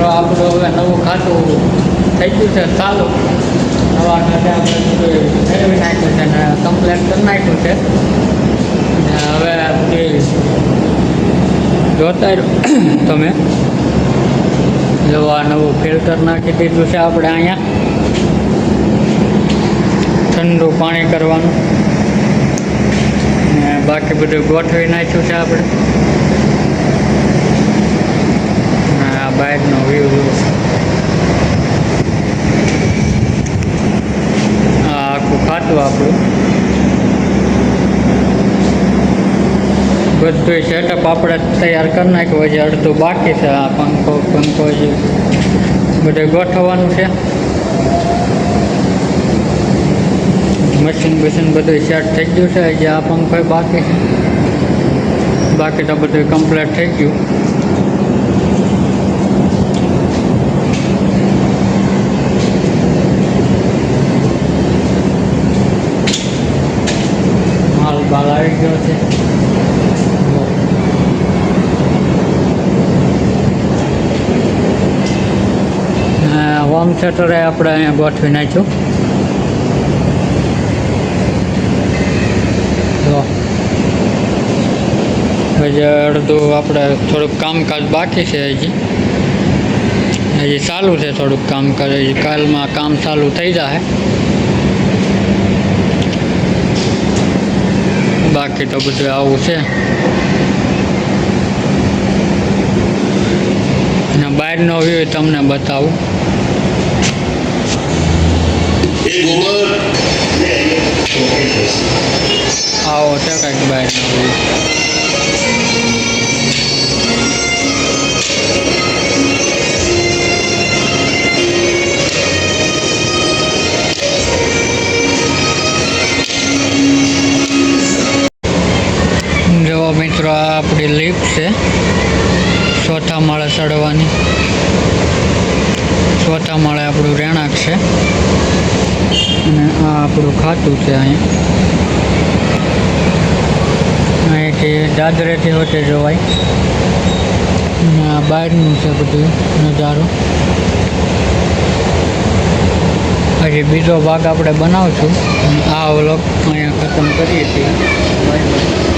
મિત્રો આપણું હવે નવું ખાતું થઈ ગયું છે ચાલુ. નવા ખાતે આપણે મેળવી નાખ્યું છે ને કમ્પ્લેટ કરી નાખ્યું છે. અને હવે બધી જોતા તમે જો આ નવું ફિલ્ટર નાખી દીધું છે આપણે અહીંયા ઠંડુ પાણી કરવાનું. ને બાકી બધું ગોઠવી નાખ્યું છે આપણે. આ બહારનો વ્યૂ આ આખું ખાતું આપણું બધું સેટઅપ આપણે તૈયાર કરી નાખ્યું. હજી અડધું બાકી છે. આ પંખો હજી બધું ગોઠવવાનું છે. મશીન બધું સેટ થઈ ગયું છે. હજી આ પંખો બાકી છે. બાકી તો બધું કમ્પ્લીટ થઈ ગયું. માલ બાલ આવી ગયો છે. હોમ થિયેટરે આપણે અહીંયા ગોઠવી નાખ્યું. હજી અડધું આપણે થોડુંક કામકાજ બાકી છે. હજી ચાલુ છે થોડુંક કામકાજ. હજી કાલમાં કામ ચાલુ થઈ જાય. બાકી તો બધું આવું છે. અને બહારનો વ્યૂ તમને બતાવું. આવો છે કંઈક બહારનો વ્યૂ. જો મિત્રો આ આપણી લિફ્ટ છે ચોથા માળે ચડવાની. ચોથા માળે આપણું રહેણાંક છે અને આ આપણું ખાતું છે. અહીંથી દાદરેથી હોતે જોવાય. અને આ બહારનું છે બધું નજારો. હજી બીજો ભાગ આપણે બનાવશું. આ વ્લોગ અહીંયા ખતમ કરીએ છીએ. Bye bye.